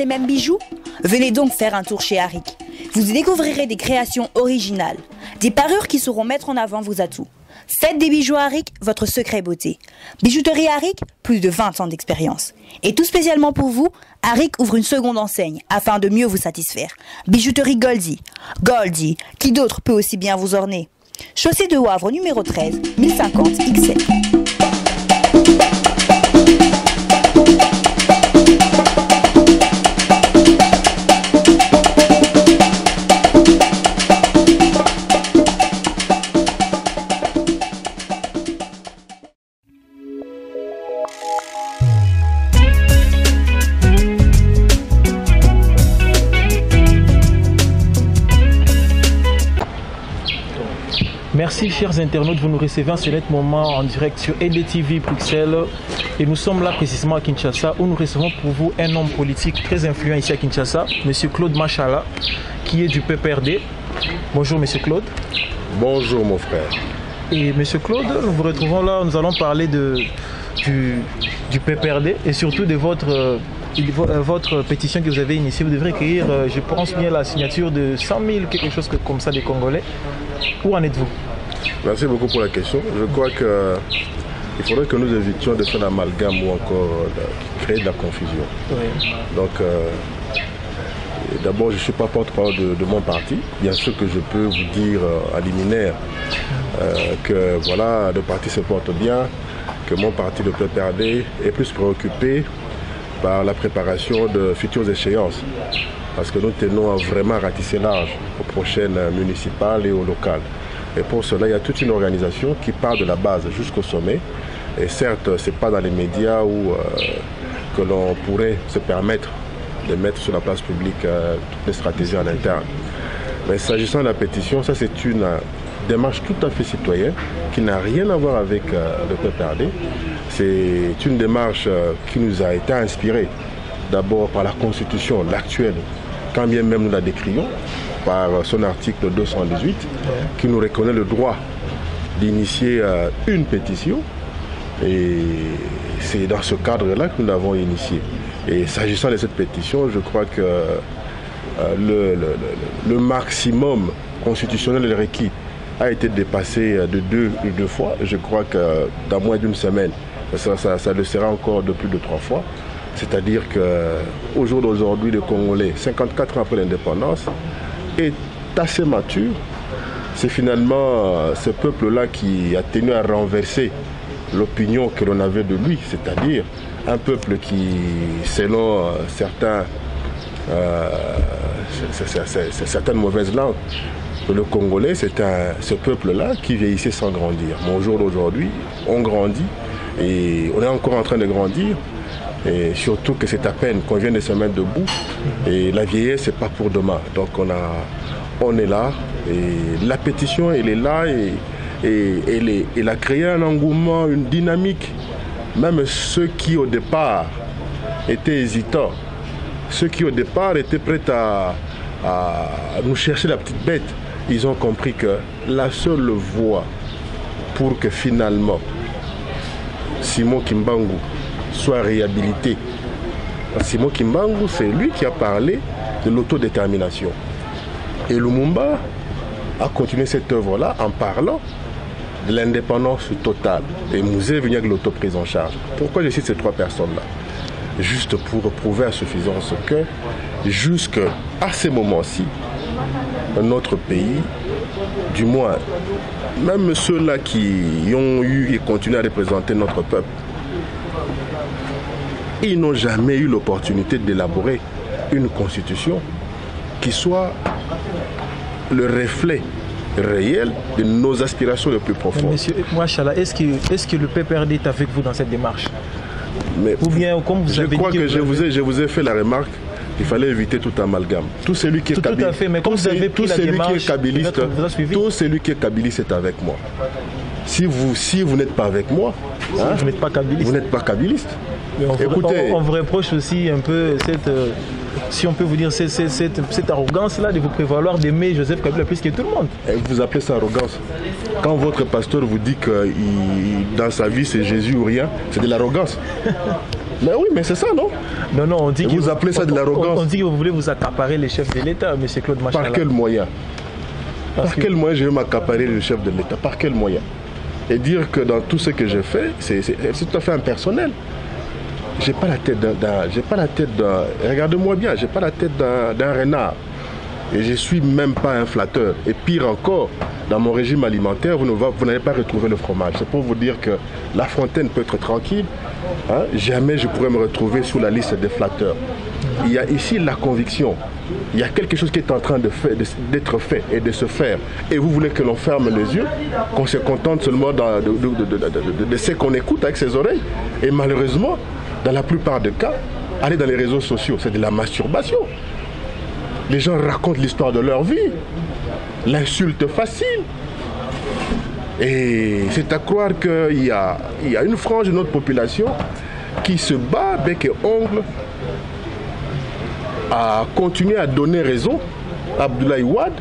les mêmes bijoux? Venez donc faire un tour chez Arik. Vous y découvrirez des créations originales, des parures qui sauront mettre en avant vos atouts. Faites des bijoux Arik votre secret beauté. Bijouterie Arik, plus de 20 ans d'expérience. Et tout spécialement pour vous, Arik ouvre une seconde enseigne afin de mieux vous satisfaire. Bijouterie Goldie. Goldie, qui d'autre peut aussi bien vous orner? Chaussée de Wavre numéro 13, 1050 XL. Merci chers internautes, vous nous recevez en ce net moment en direct sur EDTV Bruxelles et nous sommes là précisément à Kinshasa où nous recevons pour vous un homme politique très influent ici à Kinshasa, M. Claude Machala, qui est du PPRD. Bonjour M. Claude. Bonjour mon frère. Et M. Claude, nous vous retrouvons là, nous allons parler du PPRD et surtout de votre pétition que vous avez initiée. Vous devrez recueillir, je pense bien, la signature de 100 000, quelque chose comme ça, des Congolais. Où en êtes-vous? Merci beaucoup pour la question. Je crois qu'il faudrait que nous évitions de faire l'amalgame ou encore de créer de la confusion. Oui. Donc, d'abord, je ne suis pas porte-parole de mon parti. Bien sûr que je peux vous dire à liminaire que voilà, le parti se porte bien, que mon parti, le PPRD, est plus préoccupé par la préparation de futures échéances. Parce que nous tenons à vraiment ratisser large aux prochaines municipales et aux locales. Et pour cela, il y a toute une organisation qui part de la base jusqu'au sommet. Et certes, ce n'est pas dans les médias où que l'on pourrait se permettre de mettre sur la place publique toutes les stratégies en interne. Mais s'agissant de la pétition, ça c'est une démarche tout à fait citoyenne qui n'a rien à voir avec le PPRD. C'est une démarche qui nous a été inspirée d'abord par la Constitution, l'actuelle, quand bien même nous la décrions, par son article 218, qui nous reconnaît le droit d'initier une pétition. Et c'est dans ce cadre-là que nous l'avons initiée. Et s'agissant de cette pétition, je crois que le maximum constitutionnel requis a été dépassé de deux fois. Je crois que dans moins d'une semaine, ça le sera encore de plus de 3 fois. C'est-à-dire qu'au jour d'aujourd'hui, le Congolais, 54 ans après l'indépendance, est assez mature. C'est finalement ce peuple-là qui a tenu à renverser l'opinion que l'on avait de lui, c'est-à-dire un peuple qui, selon certaines mauvaises langues, le Congolais, c'est ce peuple-là qui vieillissait sans grandir. Mais au jour d'aujourd'hui, on grandit et on est encore en train de grandir. Et surtout que c'est à peine qu'on vient de se mettre debout. Et la vieillesse, c'est pas pour demain. Donc on est là. Et la pétition, elle est là. Et elle a créé un engouement, une dynamique. Même ceux qui au départ étaient hésitants, ceux qui au départ étaient prêts à nous chercher la petite bête, ils ont compris que la seule voie pour que finalement Simon Kimbangu soit réhabilité. Simon Kimbangu, c'est lui qui a parlé de l'autodétermination. Et Lumumba a continué cette œuvre-là en parlant de l'indépendance totale. Et Mouzé est venu avec l'autoprise en charge. Pourquoi je cite ces 3 personnes-là? Juste pour prouver à suffisance que, jusqu'à ces moments-ci, notre pays, du moins, même ceux-là qui ont eu et continuent à représenter notre peuple, ils n'ont jamais eu l'opportunité d'élaborer une constitution qui soit le reflet réel de nos aspirations les plus profondes. Monsieur Machala, est-ce que le PPRD est avec vous dans cette démarche? Mais ou bien, comme vous avez dit, je vous ai fait la remarque, il fallait éviter tout amalgame. Tout celui qui est tout à fait, mais comme vous avez pris la démarche, tout celui qui est kabbyliste est avec moi. Si vous n'êtes pas avec moi, hein, vous n'êtes pas kabbyliste. Vous n'êtes pas kabbyliste. Écoutez, on vous reproche aussi un peu cette, si on peut vous dire, cette arrogance-là de vous prévaloir d'aimer Joseph Kabila plus que tout le monde. Et vous appelez ça arrogance? Quand votre pasteur vous dit que dans sa vie c'est Jésus ou rien, c'est de l'arrogance. Mais oui, mais c'est ça, non? Non, non, on dit que vous appelez ça de l'arrogance. On dit que vous voulez vous accaparer les chefs de l'État, M. Claude Machala. Par quel moyen? Par quel moyen je vais m'accaparer le chef de l'État? Par quel moyen? Et dire que dans tout ce que je fais, c'est tout à fait impersonnel. J'ai pas la tête d'un. Regardez-moi bien, j'ai pas la tête d'un renard. Et je suis même pas un flatteur. Et pire encore, dans mon régime alimentaire, vous n'allez pas retrouver le fromage. C'est pour vous dire que La Fontaine peut être tranquille. Hein? Jamais je pourrais me retrouver sous la liste des flatteurs. Il y a ici la conviction. Il y a quelque chose qui est en train d'être fait et de se faire. Et vous voulez que l'on ferme les yeux, qu'on se contente seulement de ce qu'on écoute avec ses oreilles. Et malheureusement, dans la plupart des cas, aller dans les réseaux sociaux, c'est de la masturbation. Les gens racontent l'histoire de leur vie. L'insulte facile. Et c'est à croire qu'il y a une frange de notre population qui se bat bec et ongle à continuer à donner raison à Abdoulaye Wade,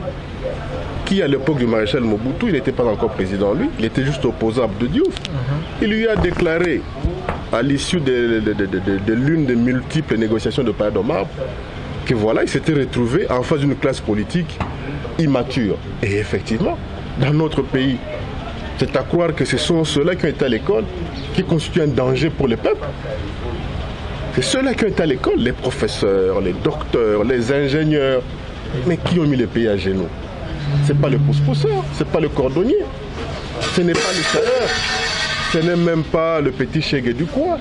qui à l'époque du maréchal Mobutu, il n'était pas encore président lui, il était juste opposant à Abdou Diouf. Il lui a déclaré, à l'issue de l'une des multiples négociations de Palais de Marbre, que voilà, il s'était retrouvé en face d'une classe politique immature. Et effectivement, dans notre pays, c'est à croire que ce sont ceux-là qui ont été à l'école qui constituent un danger pour le peuple. C'est ceux-là qui ont été à l'école, les professeurs, les docteurs, les ingénieurs, mais qui ont mis le pays à genoux. Ce n'est pas le pousse-pousseur, ce n'est pas le cordonnier, ce n'est pas le chaleur, ce n'est même pas le petit chégué du coin.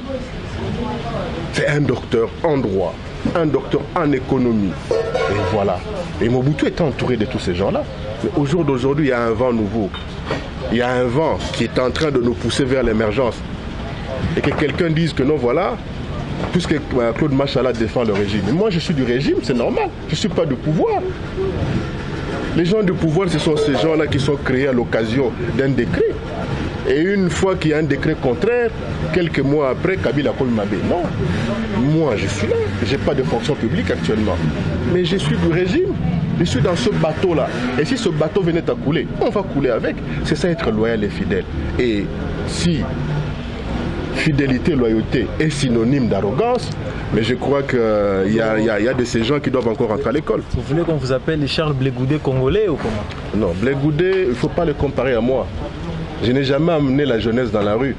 C'est un docteur en droit, un docteur en économie. Et voilà. Et Mobutu était entouré de tous ces gens-là. Mais au jour d'aujourd'hui, il y a un vent nouveau. Il y a un vent qui est en train de nous pousser vers l'émergence. Et que quelqu'un dise que non, voilà, puisque Claude Machala défend le régime. Mais moi, je suis du régime, c'est normal. Je ne suis pas du pouvoir. Les gens du pouvoir, ce sont ces gens-là qui sont créés à l'occasion d'un décret. Et une fois qu'il y a un décret contraire, quelques mois après, Kabila Kolmabé. Non, moi je suis là, je n'ai pas de fonction publique actuellement. Mais je suis du régime, je suis dans ce bateau-là. Et si ce bateau venait à couler, on va couler avec. C'est ça être loyal et fidèle. Et si fidélité, loyauté est synonyme d'arrogance, mais je crois qu'il y a de ces gens qui doivent encore rentrer à l'école. Vous voulez qu'on vous appelle les Charles Blé Goudé congolais ou comment? Non, Blé Goudé, il ne faut pas le comparer à moi. Je n'ai jamais amené la jeunesse dans la rue,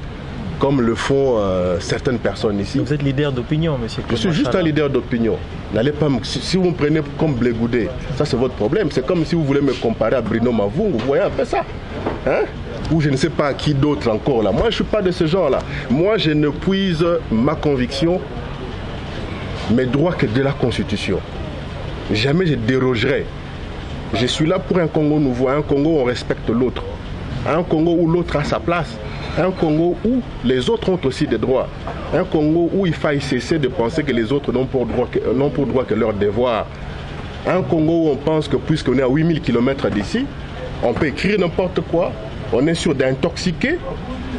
comme le font certaines personnes ici. Vous êtes leader d'opinion, monsieur. Je suis juste un leader d'opinion. N'allez pas si vous me prenez comme Blé Goudé, ça c'est votre problème. C'est comme si vous voulez me comparer à Bruno Mavungu, vous voyez un peu ça, hein? Ou je ne sais pas à qui d'autre encore là. Moi, je ne suis pas de ce genre-là. Moi, je ne puise ma conviction, mes droits que de la Constitution. Jamais je dérogerai. Je suis là pour un Congo nouveau, un Congo où on respecte l'autre. Un Congo où l'autre a sa place. Un Congo où les autres ont aussi des droits. Un Congo où il faille cesser de penser que les autres n'ont pour droit que leur devoir. Un Congo où on pense que puisqu'on est à 8000 km d'ici, on peut écrire n'importe quoi. On est sûr d'intoxiquer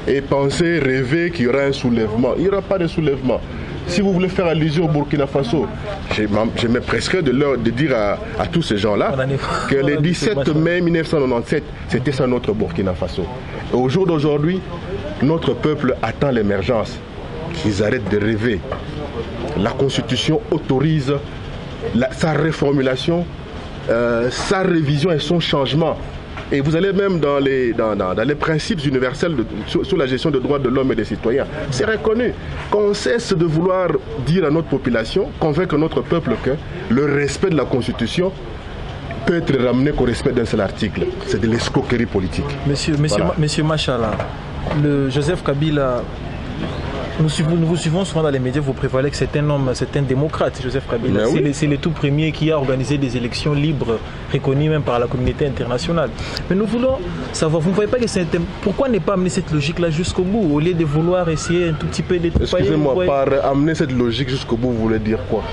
et penser, rêver qu'il y aura un soulèvement. Il n'y aura pas de soulèvement. Si vous voulez faire allusion au Burkina Faso, je me prescris de dire à tous ces gens-là que le 17 mai 1997, c'était ça notre Burkina Faso. Et au jour d'aujourd'hui, notre peuple attend l'émergence. Qu'ils arrêtent de rêver. La Constitution autorise sa réformulation, sa révision et son changement. Et vous allez même dans les principes universels sur la gestion des droits de l'homme et des citoyens. C'est reconnu. Qu'on cesse de vouloir dire à notre population, convaincre notre peuple que le respect de la Constitution peut être ramené qu'au respect d'un seul article. C'est de l'escroquerie politique. Monsieur Machala, le Joseph Kabila, nous vous suivons souvent dans les médias, vous prévalez que c'est un homme, c'est un démocrate, Joseph Kabila. Oui. C'est le tout premier qui a organisé des élections libres, reconnues même par la communauté internationale. Mais nous voulons savoir, vous ne voyez pas que c'est un... Pourquoi ne pas amener cette logique-là jusqu'au bout, au lieu de vouloir essayer un tout petit peu de... Excusez-moi, par amener cette logique jusqu'au bout, vous voulez dire quoi?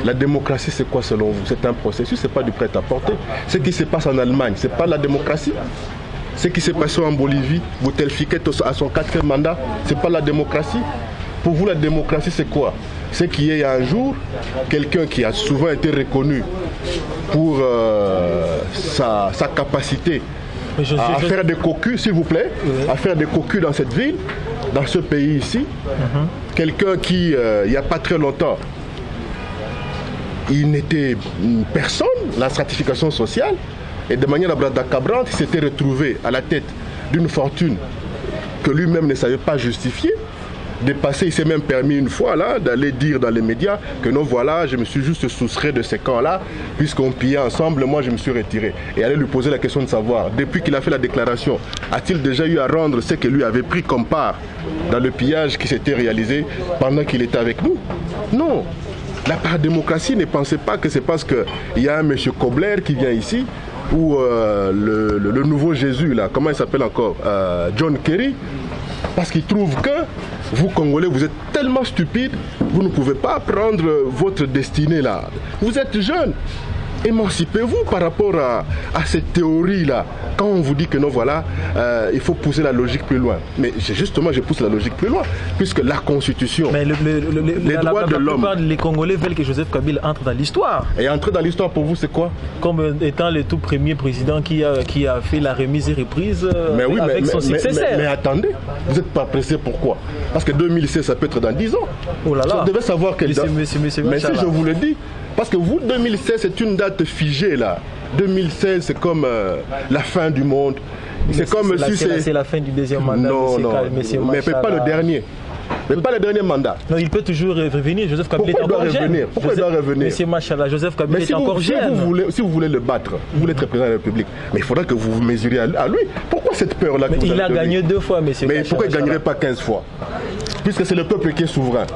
La démocratie, c'est quoi selon vous? C'est un processus, c'est pas du prêt-à-porter. Ce qui se passe en Allemagne, c'est pas la démocratie. Ce qui s'est passé en Bolivie, Bouteflika à son 4e mandat, c'est pas la démocratie. Pour vous, la démocratie, c'est quoi? C'est qu'il y ait un jour quelqu'un qui a souvent été reconnu pour sa capacité à faire des cocus, s'il vous plaît, à faire des cocus dans cette ville, dans ce pays ici, quelqu'un qui, il n'y a pas très longtemps, il n'était personne, la stratification sociale, et de manière abracadabrante, il s'était retrouvé à la tête d'une fortune que lui-même ne savait pas justifier. Dépassé, il s'est même permis une fois là d'aller dire dans les médias que non, voilà, je me suis juste soustrait de ces camps-là, puisqu'on pillait ensemble, moi je me suis retiré. Et aller lui poser la question de savoir, depuis qu'il a fait la déclaration, a-t-il déjà eu à rendre ce que lui avait pris comme part dans le pillage qui s'était réalisé pendant qu'il était avec nous? Non. La paradémocratie, ne pensez pas que c'est parce qu'il y a un monsieur Kobler qui vient ici, ou le nouveau Jésus, là, comment il s'appelle encore, John Kerry, parce qu'il trouve que vous, Congolais, vous êtes tellement stupides, vous ne pouvez pas prendre votre destinée là. Vous êtes jeunes. Émancipez-vous par rapport à cette théorie-là. Quand on vous dit que non, voilà, il faut pousser la logique plus loin. Mais justement, je pousse la logique plus loin, puisque la Constitution, mais les droits de l'homme... Les Congolais veulent que Joseph Kabila entre dans l'histoire. Et entrer dans l'histoire, pour vous, c'est quoi? Comme étant le tout premier président qui a fait la remise et reprise avec son successeur. Mais attendez, vous n'êtes pas pressé, pourquoi? Parce que 2016, ça peut être dans 10 ans. Oh là là. Vous devez savoir quelle date. Mais si je vous le dis, parce que vous, 2016, c'est une date figée là. 2016, c'est comme la fin du monde. C'est comme si c'est la fin du deuxième mandat. Non, mais pas le dernier. Mais pas le dernier mandat. Non, il peut toujours revenir. Joseph Kabila est encore jeune. Pourquoi il doit revenir? Monsieur Machala, Joseph Kabila est encore jeune. Si vous voulez le battre, vous voulez être président de la République, mais il faudra que vous vous mesuriez à lui. Pourquoi cette peur-là? Il a gagné 2 fois, monsieur. Mais pourquoi il ne gagnerait pas 15 fois? Puisque c'est le peuple qui est souverain.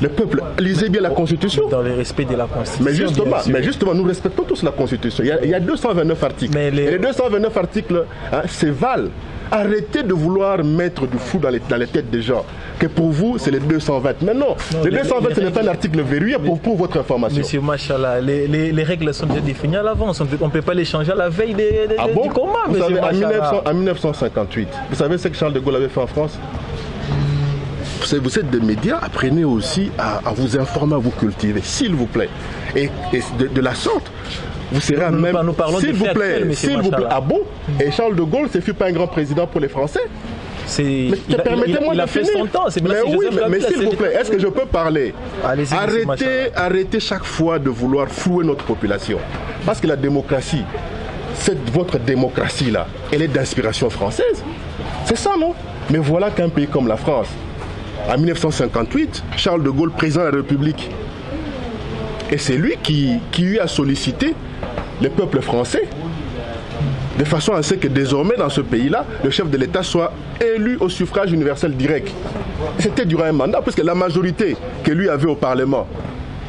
Le peuple, lisez bien la Constitution. Dans le respect de la Constitution. Mais justement, nous respectons tous la Constitution. Il y a 229 articles. Et les 229 articles, c'est val. Arrêtez de vouloir mettre du fou dans les têtes des gens. Que pour vous, c'est les 220. Mais non, les 220, ce n'est pas un article verrouillé pour votre information. Monsieur Machala, les règles sont déjà définies à l'avance. On ne peut pas les changer à la veille du combat. Vous savez, en 1958, vous savez ce que Charles de Gaulle avait fait en France? Vous êtes des médias, apprenez aussi à vous informer, à vous cultiver, s'il vous plaît. Et de la sorte, vous serez même... Nous parlons s'il vous plaît, ah bon? Et Charles de Gaulle, ce fut pas un grand président pour les Français? Permettez-moi de finir. Mais s'il vous plaît, est-ce que je peux parler? Arrêtez chaque fois de vouloir flouer notre population. Parce que la démocratie, votre démocratie-là, elle est d'inspiration française. C'est ça, non? Mais voilà qu'un pays comme la France, en 1958, Charles de Gaulle, président de la République, et c'est lui qui lui a sollicité le peuple français de façon à ce que désormais dans ce pays-là, le chef de l'État soit élu au suffrage universel direct. C'était durant un mandat, parce que la majorité que lui avait au Parlement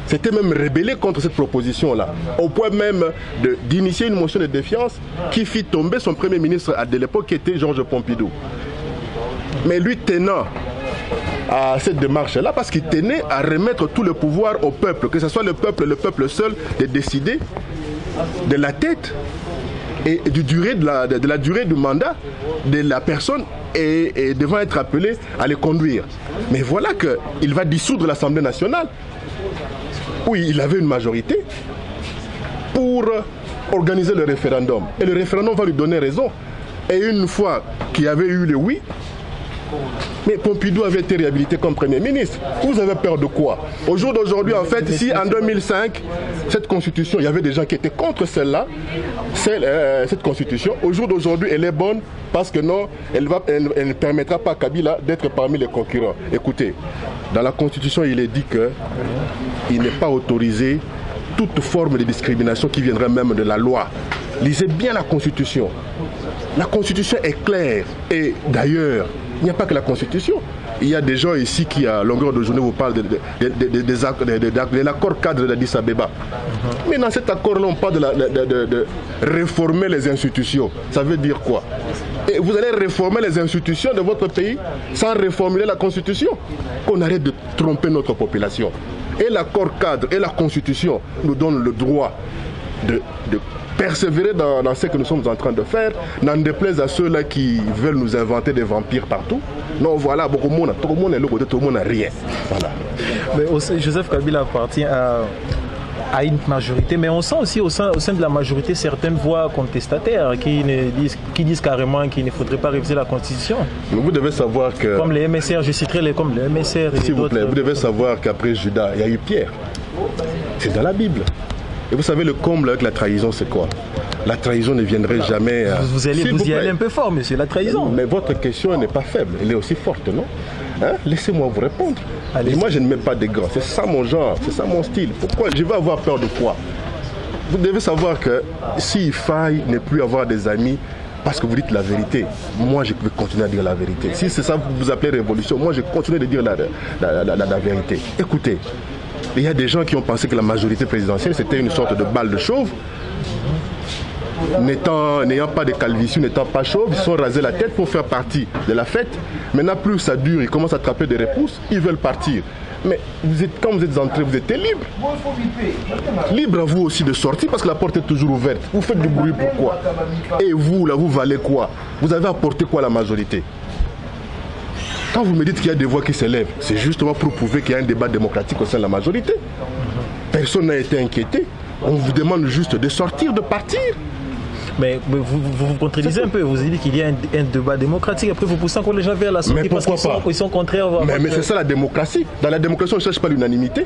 s'était même rébellée contre cette proposition-là, au point même d'initier une motion de défiance qui fit tomber son premier ministre de l'époque, qui était Georges Pompidou. Mais lui tenant à cette démarche-là, parce qu'il tenait à remettre tout le pouvoir au peuple, que ce soit le peuple seul, de décider de la tête et de la durée du mandat de la personne et devant être appelé à les conduire. Mais voilà qu'il va dissoudre l'Assemblée nationale, où il avait une majorité, pour organiser le référendum. Et le référendum va lui donner raison. Et une fois qu'il y avait eu le oui, mais Pompidou avait été réhabilité comme Premier ministre. Vous avez peur de quoi? Au jour d'aujourd'hui, en fait, si en 2005, cette constitution, il y avait des gens qui étaient contre celle-là, cette constitution, au jour d'aujourd'hui, elle est bonne parce que non, elle ne permettra pas à Kabila d'être parmi les concurrents. Écoutez, dans la constitution, il est dit qu'il n'est pas autorisé toute forme de discrimination qui viendrait même de la loi. Lisez bien la constitution. La constitution est claire. Et d'ailleurs, il n'y a pas que la Constitution. Il y a des gens ici qui, à longueur de journée, vous parlent de l'accord cadre d'Addis Abeba. Mais dans cet accord-là, on parle de réformer les institutions. Ça veut dire quoi? Et vous allez réformer les institutions de votre pays sans réformer la Constitution? Qu'on arrête de tromper notre population. Et l'accord cadre et la Constitution nous donnent le droit de persévérer dans ce que nous sommes en train de faire, n'en déplaise à ceux-là qui veulent nous inventer des vampires partout. Non, voilà, beaucoup de monde est là, tout le monde n'a rien. Voilà. Mais aussi, Joseph Kabila appartient à une majorité, mais on sent aussi au sein de la majorité certaines voix contestataires qui disent carrément qu'il ne faudrait pas réviser la Constitution. Mais vous devez savoir que... Comme les MSR, je citerai comme les MSR. S'il vous plaît, vous devez savoir qu'après Judas, il y a eu Pierre. C'est dans la Bible. Et vous savez, le comble avec la trahison, c'est quoi? La trahison ne viendrait jamais... Vous y allez un peu fort, monsieur, la trahison. Mais votre question n'est pas faible, elle est aussi forte, non? Hein? Laissez-moi vous répondre. Et moi, je ne mets pas des grands. C'est ça mon genre, c'est ça mon style. Pourquoi? Je vais avoir peur de quoi? Vous devez savoir que s'il faille ne plus avoir des amis parce que vous dites la vérité, moi, je peux continuer à dire la vérité. Si c'est ça que vous appelez révolution, moi, je continue de dire la vérité. Écoutez, il y a des gens qui ont pensé que la majorité présidentielle, c'était une sorte de balle de chauve. N'ayant pas de calvitie, n'étant pas chauve, ils se sont rasés la tête pour faire partie de la fête. Maintenant, plus ça dure, ils commencent à attraper des repousses, ils veulent partir. Mais quand vous êtes entré, vous étiez libre. Libre à vous aussi de sortir parce que la porte est toujours ouverte. Vous faites du bruit, pourquoi? Et vous, là, vous valez quoi? Vous avez apporté quoi à la majorité? Quand vous me dites qu'il y a des voix qui s'élèvent, c'est justement pour prouver qu'il y a un débat démocratique au sein de la majorité. Personne n'a été inquiété. On vous demande juste de sortir, de partir. Mais vous contredisez un peu, vous dites qu'il y a un débat démocratique, après vous poussez encore les gens vers la sortie parce qu'ils sont contraires. Mais c'est ça la démocratie. Dans la démocratie, on ne cherche pas l'unanimité,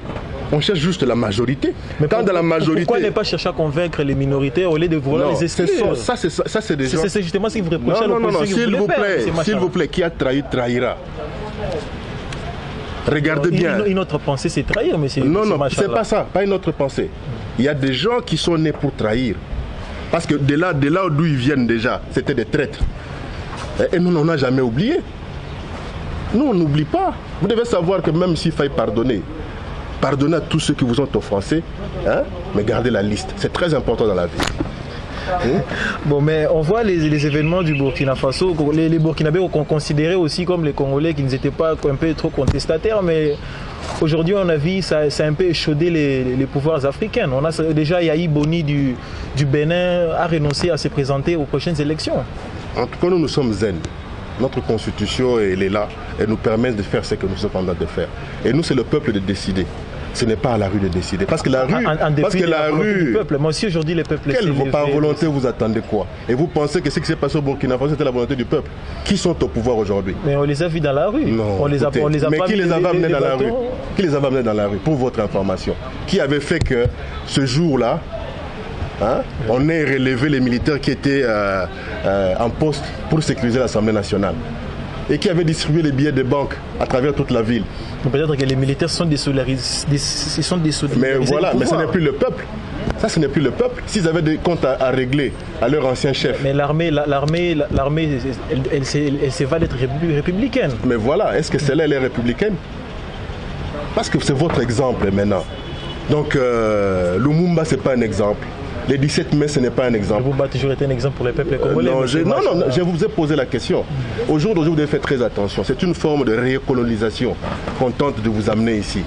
on cherche juste la majorité. Mais dans la majorité... Pourquoi ne pas chercher à convaincre les minorités au lieu de vouloir les exclure? Ça c'est des gens... C'est justement ce que vous reprochez à l'opposition. S'il vous plaît, qui a trahi, trahira. Regardez bien. Une autre pensée, c'est trahir, mais c'est... Non, c'est pas ça, pas une autre pensée. Il y a des gens qui sont nés pour trahir. Parce que de là d'où ils viennent déjà, c'était des traîtres. Et nous, on n'a jamais oublié. Nous, on n'oublie pas. Vous devez savoir que même s'il faille pardonner, pardonnez à tous ceux qui vous ont offensé, hein, mais gardez la liste. C'est très important dans la vie. Bon, mais on voit les événements du Burkina Faso. Les Burkinabés qu'on considérait aussi comme les Congolais qui n'étaient pas un peu trop contestataires, mais aujourd'hui, on a vu ça a un peu échaudé les pouvoirs africains. On a déjà Yahi Boni du Bénin a renoncé à se présenter aux prochaines élections. En tout cas, nous sommes zen. Notre constitution, elle est là. Elle nous permet de faire ce que nous sommes en train de faire. Et nous, c'est le peuple de décider. Ce n'est pas à la rue de décider. Parce que la rue... du peuple. Moi aussi, aujourd'hui, les peuples... Par volonté, vous attendez quoi? Et vous pensez que ce qui s'est passé au Burkina Faso, c'était la volonté du peuple? Qui sont au pouvoir aujourd'hui? Mais on les a vus dans la rue. Non, mais qui les avait amenés dans la rue? Qui les avait amenés dans la rue? Pour votre information. Qui avait fait que ce jour-là, hein, on ait relevé les militaires qui étaient en poste pour sécuriser l'Assemblée nationale? Et qui avait distribué les billets de banque à travers toute la ville. Peut-être que les militaires sont désolidarisés. Mais voilà, mais ce n'est plus le peuple. Ça, ce n'est plus le peuple. S'ils avaient des comptes à régler à leur ancien chef. Mais l'armée, elle se va d'être républicaine. Mais voilà, est-ce que celle-là, elle est républicaine? Parce que c'est votre exemple maintenant. Donc, Lumumba, ce n'est pas un exemple. Les 17 mai, ce n'est pas un exemple. Lumumba a toujours été un exemple pour les peuples congolais. Non, je vous ai posé la question. Aujourd'hui, vous devez faire très attention. C'est une forme de récolonisation qu'on tente de vous amener ici.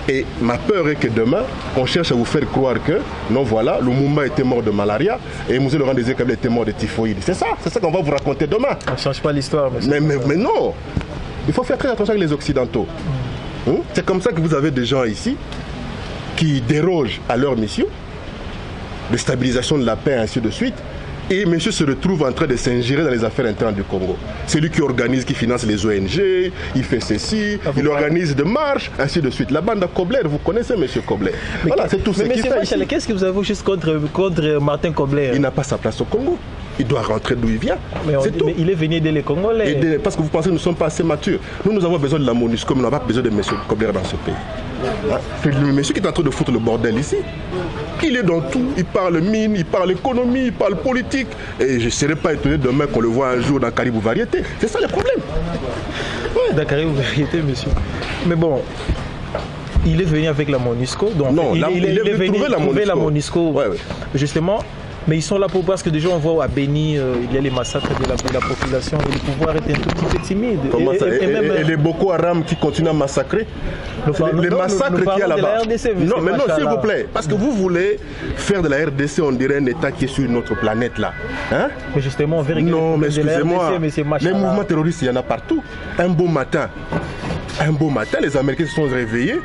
Et ma peur est que demain, on cherche à vous faire croire que, non, voilà, Lumumba était mort de malaria et Moussé Laurent Désiré Kabila était mort de typhoïde. C'est ça qu'on va vous raconter demain. On ne change pas l'histoire. Mais non, il faut faire très attention avec les Occidentaux. C'est comme ça que vous avez des gens ici qui dérogent à leur mission, de stabilisation de la paix, ainsi de suite. Et monsieur se retrouve en train de s'ingérer dans les affaires internes du Congo. C'est lui qui organise, qui finance les ONG, il fait ceci, il organise des marches, ainsi de suite. La bande à Kobler, vous connaissez monsieur Kobler. Voilà, c'est tout ce qu'il fait. Qu'est-ce que vous avez juste contre Martin Kobler? Il n'a pas sa place au Congo. Il doit rentrer d'où il vient. Mais il est venu aider les Congolais. Parce que vous pensez que nous ne sommes pas assez matures. Nous avons besoin de la MONUSCO, mais nous n'avons pas besoin de M. Kobler dans ce pays. C'est le monsieur qui est en train de foutre le bordel ici. Il est dans tout. Il parle mine, il parle économie, il parle politique. Et je ne serais pas étonné demain qu'on le voit un jour dans Caribou Variété. C'est ça le problème. Ouais. Dans Caribou Variété, monsieur. Mais bon, il est venu avec la MONUSCO. Donc non, il est venu trouver la MONUSCO. Ouais. Justement. Mais ils sont là pour parce que déjà on voit à Béni, il y a les massacres de la population et le pouvoir est un tout petit peu timide. Et les Boko Haram qui continuent à massacrer. Les massacres qu'il y a là-bas. Non, mais non, s'il vous plaît. Parce que vous voulez faire de la RDC, on dirait un État qui est sur une autre planète là. Hein? Mais justement, on verra. Non, mais excusez-moi. Les mouvements terroristes, il y en a partout. Un beau matin, les Américains se sont réveillés.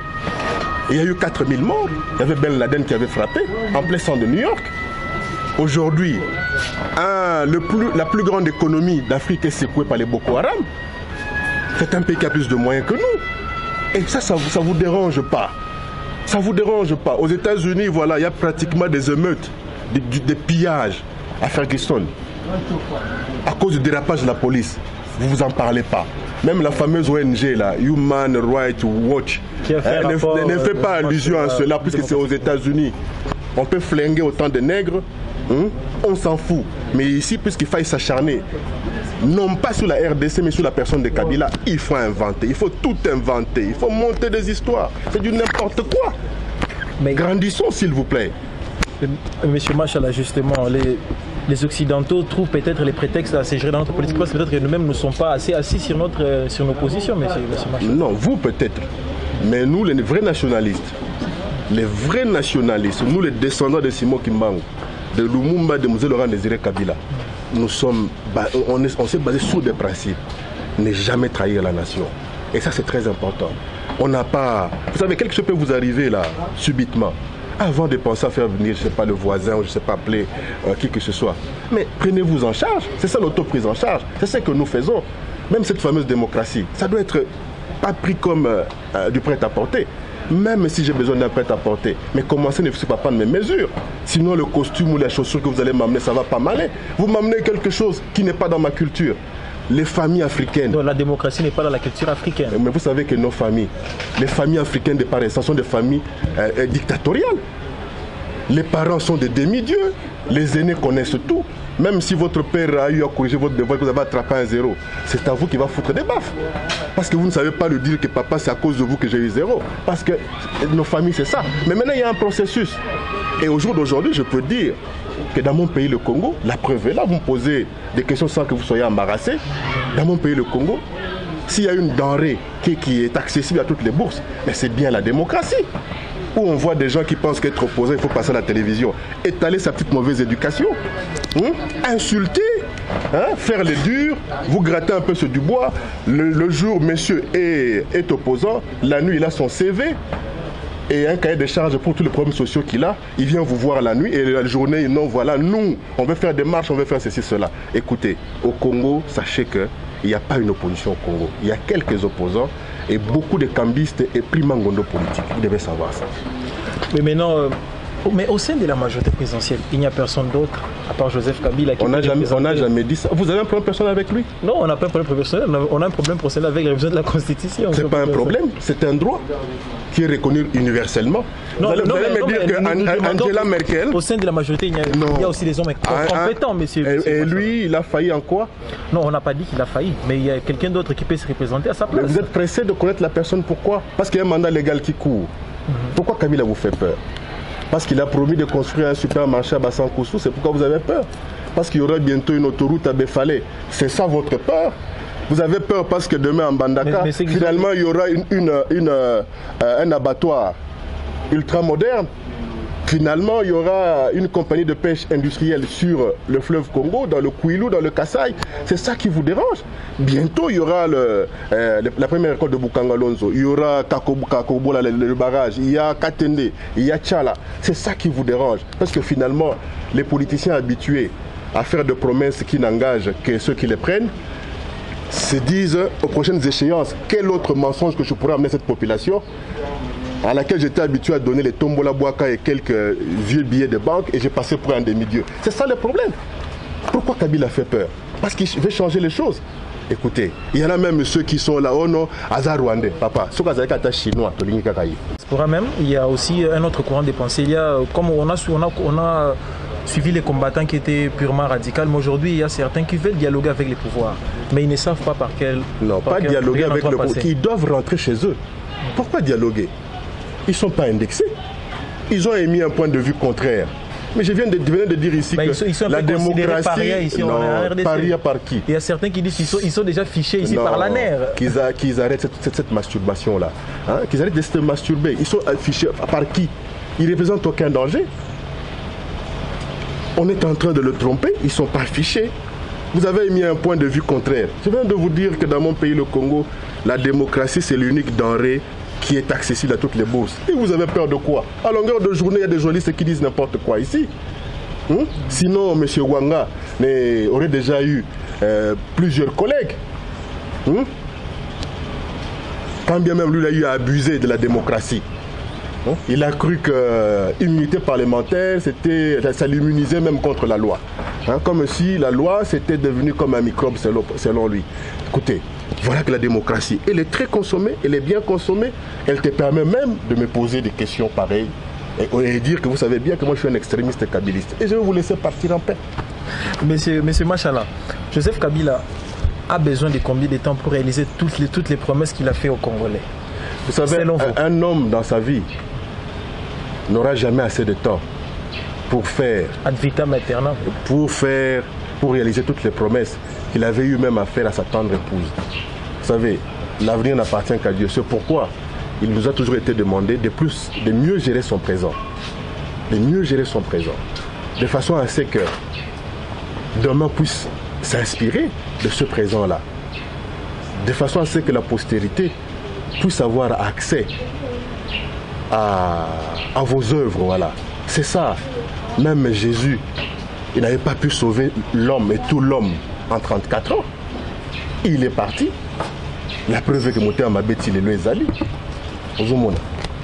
Il y a eu 4000 morts. Il y avait Ben Laden qui avait frappé en plein centre de New York. Aujourd'hui, la plus grande économie d'Afrique est secouée par les Boko Haram. C'est un pays qui a plus de moyens que nous. Et ça vous dérange pas. Ça vous dérange pas. Aux États-Unis, voilà, il y a pratiquement des émeutes, des pillages à Ferguson. À cause du dérapage de la police. Vous en parlez pas. Même la fameuse ONG, là, Human Rights Watch, ne fait pas allusion à cela, puisque c'est aux États-Unis. On peut flinguer autant de nègres, on s'en fout. Mais ici, puisqu'il faille s'acharner, non pas sur la RDC, mais sur la personne de Kabila, il faut inventer, il faut tout inventer, il faut monter des histoires. C'est du n'importe quoi. Mais grandissons, s'il vous plaît. Monsieur Machala, justement, les Occidentaux trouvent peut-être les prétextes à s'ingérer dans notre politique, parce que peut-être que nous-mêmes ne sommes pas assez assis sur nos positions, monsieur Machala. Non, vous peut-être. Mais nous, les vrais nationalistes, nous les descendants de Simon Kimbangu, de Lumumba, de Mzee Laurent Désiré Kabila, on s'est basé sur des principes. Ne jamais trahir la nation. Et ça, c'est très important. On n'a pas... Vous savez, quelque chose peut vous arriver là, subitement. Avant de penser à faire venir, je ne sais pas, le voisin, ou je ne sais pas, appeler qui que ce soit. Mais prenez-vous en charge. C'est ça l'auto-prise en charge. C'est ce que nous faisons. Même cette fameuse démocratie, ça doit être pas pris comme du prêt-à-porter. Même si j'ai besoin d'un prêt-à-porter. Mais commencez, ne faut pas prendre mes mesures. Sinon, le costume ou les chaussures que vous allez m'amener, ça ne va pas m'aller. Vous m'amenez quelque chose qui n'est pas dans ma culture. Les familles africaines. Donc la démocratie n'est pas dans la culture africaine. Mais vous savez que nos familles, les familles africaines de par essence sont des familles dictatoriales. Les parents sont des demi-dieux. Les aînés connaissent tout. Même si votre père a eu à corriger votre devoir, que vous avez attrapé un 0, c'est à vous qui va foutre des baffes. Parce que vous ne savez pas le dire que papa, c'est à cause de vous que j'ai eu 0. Parce que nos familles, c'est ça. Mais maintenant, il y a un processus. Et au jour d'aujourd'hui, je peux dire que dans mon pays, le Congo, la preuve est là. Vous me posez des questions sans que vous soyez embarrassé. Dans mon pays, le Congo, s'il y a une denrée qui est accessible à toutes les bourses, mais c'est bien la démocratie. Où on voit des gens qui pensent qu'être opposé, il faut passer à la télévision, étaler sa petite mauvaise éducation, insulter, faire les durs, vous gratter un peu sur du bois. Le jour, monsieur est opposant, la nuit, il a son CV et un cahier de charges pour tous les problèmes sociaux qu'il a. Il vient vous voir la nuit et la journée, non, voilà, nous, on veut faire des marches, on veut faire ceci, cela. Écoutez, au Congo, sachez qu'il n'y a pas une opposition au Congo. Il y a quelques opposants et beaucoup de cambistes et primangondo politiques. Vous devez savoir ça. Mais maintenant, mais au sein de la majorité présidentielle, il n'y a personne d'autre, à part Joseph Kabila qui... On n'a jamais dit ça. Vous avez un problème personnel avec lui? Non, on n'a pas un problème personnel. On a un problème personnel avec la révision de la Constitution. C'est pas un problème, c'est un droit qui est reconnu universellement. Non, vous allez me dire qu'Angela Merkel... Au sein de la majorité, il y a aussi des hommes compétents, monsieur. Et lui, il a failli en quoi? Non, on n'a pas dit qu'il a failli, mais il y a quelqu'un d'autre qui peut se représenter à sa place. Vous êtes pressé de connaître la personne, pourquoi? Parce qu'il y a un mandat légal qui court. Pourquoi Kabila vous fait peur? Parce qu'il a promis de construire un supermarché à Bassankoussou, c'est pourquoi vous avez peur. Parce qu'il y aura bientôt une autoroute à Befalé. C'est ça votre peur? Vous avez peur parce que demain en Bandaka, finalement il y aura un abattoir ultra moderne. Finalement, il y aura une compagnie de pêche industrielle sur le fleuve Congo, dans le Kouilou, dans le Kassai. C'est ça qui vous dérange. Bientôt, il y aura la première école de Bukangalonzo. Il y aura Kakobo, le barrage. Il y a Katende, il y a Tchala. C'est ça qui vous dérange. Parce que finalement, les politiciens habitués à faire des promesses qui n'engagent que ceux qui les prennent se disent aux prochaines échéances, quel autre mensonge que je pourrais amener à cette population à laquelle j'étais habitué à donner les tombola boaka et quelques vieux billets de banque et j'ai passé pour un demi-dieu. C'est ça le problème. Pourquoi Kabila fait peur? Parce qu'il veut changer les choses. Écoutez, il y en a même ceux qui sont là, oh non, Azar Rwandais, papa, ce que chinois, pour même, il y a aussi un autre courant de pensée. Il y a, comme on a suivi les combattants qui étaient purement radicaux, mais aujourd'hui, il y a certains qui veulent dialoguer avec les pouvoirs, mais ils ne savent pas par quel... Non, pas dialoguer avec le pouvoir. Ils doivent rentrer chez eux. Pourquoi dialoguer? Ils ne sont pas indexés. Ils ont émis un point de vue contraire. Mais je viens de dire ici que la démocratie... Paria ici, non, paria par qui? Il y a certains qui disent qu'ils sont déjà fichés ici par la NER. Qu'ils arrêtent cette masturbation-là. Hein? Qu'ils arrêtent de se masturber. Ils sont fichés par qui? Ils ne représentent aucun danger. On est en train de le tromper. Ils ne sont pas fichés. Vous avez émis un point de vue contraire. Je viens de vous dire que dans mon pays, le Congo, la démocratie, c'est l'unique denrée qui est accessible à toutes les bourses. Et vous avez peur de quoi? À longueur de journée, il y a des journalistes qui disent n'importe quoi ici. Sinon, M. Wanga aurait déjà eu plusieurs collègues. Quand bien même lui, il a eu à abuser de la démocratie. Il a cru que l'immunité parlementaire, ça l'immunisait même contre la loi. Comme si la loi, c'était devenu comme un microbe selon lui. Écoutez, voilà que la démocratie, elle est très consommée, elle est bien consommée. Elle te permet même de me poser des questions pareilles et dire que vous savez bien que moi je suis un extrémiste kabiliste. Et je vais vous laisser partir en paix. Monsieur Machala, Joseph Kabila a besoin de combien de temps pour réaliser toutes les promesses qu'il a faites aux Congolais? Vous savez, un homme dans sa vie n'aura jamais assez de temps pour faire, ad vitam aeternam, pour réaliser toutes les promesses qu'il avait eu même à faire à sa tendre épouse. Vous savez, l'avenir n'appartient qu'à Dieu. C'est pourquoi il nous a toujours été demandé de mieux gérer son présent. De mieux gérer son présent. De façon à ce que demain puisse s'inspirer de ce présent-là. De façon à ce que la postérité puisse avoir accès à vos œuvres. Voilà. C'est ça. Même Jésus, il n'avait pas pu sauver l'homme et tout l'homme en 34 ans. Il est parti. La preuve est que Moté Amabeti le lui Zali.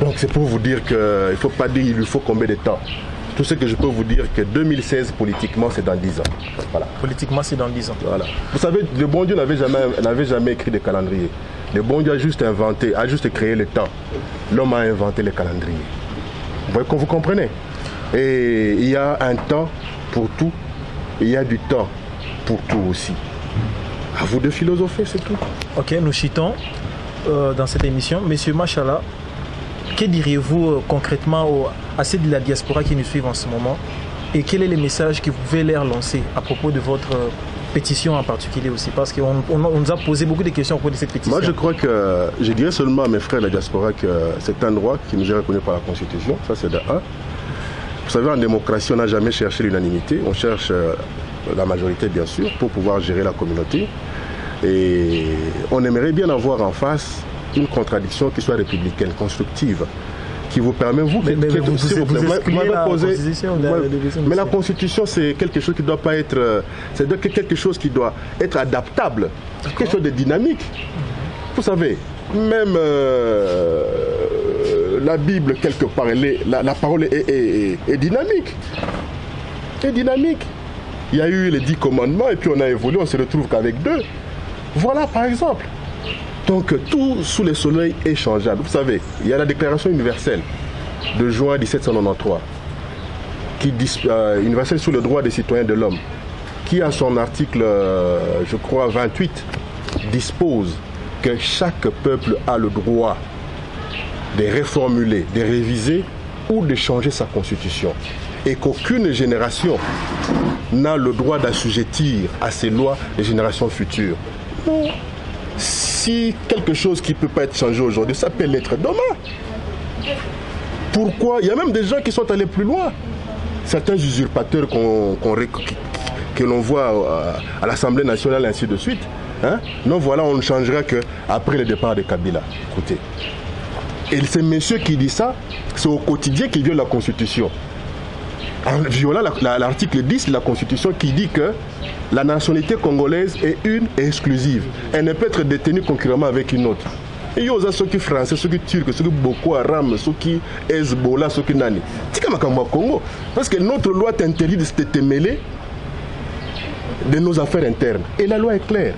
Donc c'est pour vous dire qu'il ne faut pas dire il lui faut combien de temps. Tout ce que je peux vous dire que 2016 politiquement c'est dans 10 ans. Voilà. Politiquement c'est dans 10 ans. Voilà. Vous savez, le bon Dieu n'avait jamais écrit de calendrier. Le bon Dieu a juste créé le temps. L'homme a inventé le calendrier. Vous comprenez? Et il y a un temps pour tout, et il y a du temps pour tout aussi. À vous de philosopher, c'est tout. Ok, nous chitons dans cette émission. Monsieur Machala, que diriez-vous concrètement à ceux de la diaspora qui nous suivent en ce moment? Et quel est le message que vous pouvez leur lancer à propos de votre pétition en particulier aussi? Parce qu'on nous a posé beaucoup de questions à propos de cette pétition. Moi, je crois que je dirais seulement à mes frères de la diaspora que c'est un droit qui nous est reconnu par la Constitution. Ça, c'est de 1. Vous savez, en démocratie, on n'a jamais cherché l'unanimité. On cherche la majorité, bien sûr, pour pouvoir gérer la communauté. Et on aimerait bien avoir en face une contradiction qui soit républicaine, constructive, qui vous permet, mais la Constitution, c'est quelque chose qui doit pas être... C'est quelque chose qui doit être adaptable, quelque chose de dynamique. Vous savez, même la Bible, quelque part, la parole est dynamique. est dynamique. Il y a eu les 10 commandements et puis on a évolué, on se retrouve qu'avec 2. Voilà par exemple. Donc tout sous le soleil est changeable. Vous savez, il y a la déclaration universelle de juin 1793 qui universelle sur le droit des citoyens de l'homme, qui à son article, je crois 28, dispose que chaque peuple a le droit de réformuler, de réviser ou de changer sa constitution. Et qu'aucune génération n'a le droit d'assujettir à ces lois les générations futures. Non. Si quelque chose qui ne peut pas être changé aujourd'hui, ça peut l'être demain. Pourquoi? Il y a même des gens qui sont allés plus loin. Certains usurpateurs que l'on voit à l'Assemblée nationale, ainsi de suite. Hein? Non, voilà, on ne changera qu'après le départ de Kabila. Écoutez. Et ces messieurs qui disent ça, c'est au quotidien qu'ils violent la Constitution. En violant l'article 10 de la Constitution qui dit que la nationalité congolaise est une et exclusive. Elle ne peut être détenue concurremment avec une autre. Et il y a ceux qui français, ceux qui turcs, ceux qui Boko Haram, ceux qui Hezbollah, ceux qui Nani. Congo. Parce que notre loi t'interdit de te mêler de nos affaires internes. Et la loi est claire.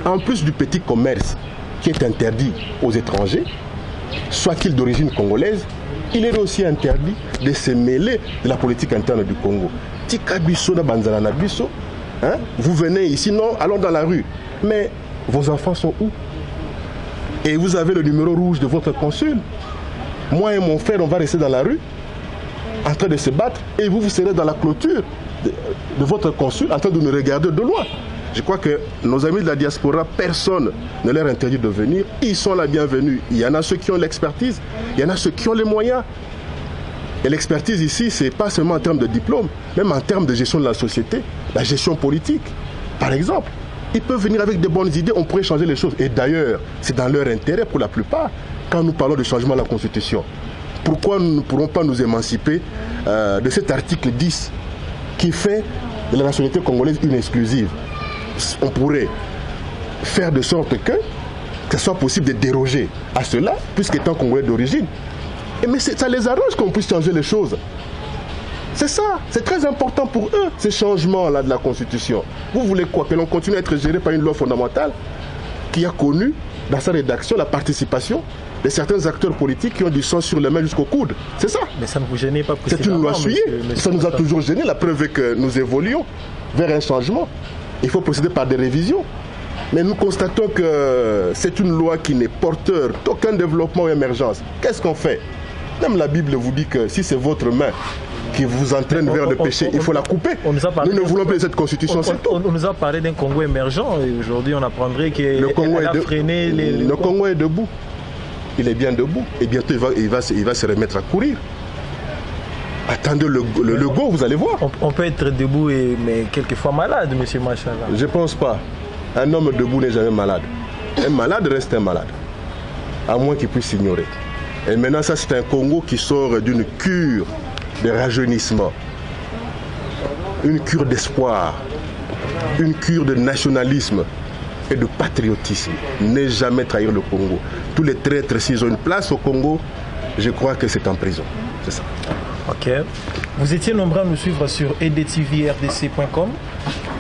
En plus du petit commerce qui est interdit aux étrangers, soit qu'ils d'origine congolaise, il est aussi interdit de se mêler de la politique interne du Congo. Vous venez ici, non, allons dans la rue. Mais vos enfants sont où? Et vous avez le numéro rouge de votre consul. Moi et mon frère, on va rester dans la rue, en train de se battre, et vous serez dans la clôture de votre consul, en train de nous regarder de loin. Je crois que nos amis de la diaspora, personne ne leur interdit de venir. Ils sont la bienvenue. Il y en a ceux qui ont l'expertise, il y en a ceux qui ont les moyens. Et l'expertise ici, ce n'est pas seulement en termes de diplôme, même en termes de gestion de la société, la gestion politique. Par exemple, ils peuvent venir avec de bonnes idées, on pourrait changer les choses. Et d'ailleurs, c'est dans leur intérêt pour la plupart quand nous parlons de changement de la Constitution. Pourquoi nous ne pourrons pas nous émanciper de cet article 10 qui fait de la nationalité congolaise une exclusive? On pourrait faire de sorte que ce soit possible de déroger à cela, puisqu'étant congolais d'origine. Mais ça les arrange qu'on puisse changer les choses. C'est ça, c'est très important pour eux, ces changements-là de la Constitution. Vous voulez quoi? Que l'on continue à être géré par une loi fondamentale qui a connu, dans sa rédaction, la participation de certains acteurs politiques qui ont du sang sur les mains jusqu'au coude. C'est ça. Mais ça ne vous gênait pas? C'est une loi souillée. Ça nous a toujours gêné. La preuve est que nous évoluons vers un changement. Il faut procéder par des révisions. Mais nous constatons que c'est une loi qui n'est porteur d'aucun développement ou émergence. Qu'est-ce qu'on fait? Même la Bible vous dit que si c'est votre main qui vous entraîne vers le péché, il faut la couper. Nous ne voulons plus de cette constitution, c'est tout. On nous a parlé d'un Congo émergent et aujourd'hui on apprendrait qu'il a freiné les... Le Congo est debout. Il est bien debout et bientôt il va se remettre à courir. Attendez le go, vous allez voir. On peut être debout mais quelquefois malade, monsieur Machala. Je ne pense pas. Un homme debout n'est jamais malade. Un malade reste un malade. À moins qu'il puisse s'ignorer. Et maintenant, ça, c'est un Congo qui sort d'une cure de rajeunissement. Une cure d'espoir. Une cure de nationalisme et de patriotisme. Ne jamais trahir le Congo. Tous les traîtres, s'ils ont une place au Congo, je crois que c'est en prison. C'est ça. Ok. Vous étiez nombreux à nous suivre sur edtvrdc.com.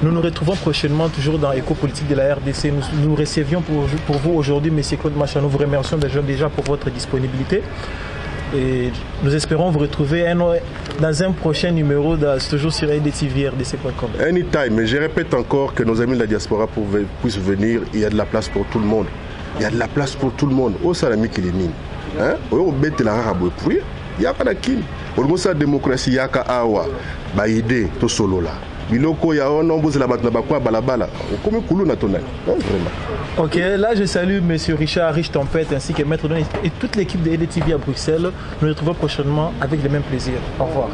Nous nous retrouvons prochainement toujours dans Écho Politique de la RDC. Nous recevions pour vous aujourd'hui M. Claude Machala. Nous vous remercions déjà pour votre disponibilité. Et nous espérons vous retrouver dans un prochain numéro, toujours sur edtvrdc.com. Anytime, mais je répète encore que nos amis de la diaspora puissent venir. Il y a de la place pour tout le monde. Il y a de la place pour tout le monde. Au salami qui les mine. Au bête la rabo pour il y a pas de au sa démocratie yaka awa ba idée to solo là. Biloko ya on omboze la batna bakwa balabala. Comme kulu na tonal. Vraiment. Ok, là je salue M. Richard Rich Tempête ainsi que Maître Don et toute l'équipe de EDTV à Bruxelles. Nous nous retrouvons prochainement avec le même plaisir. Au revoir.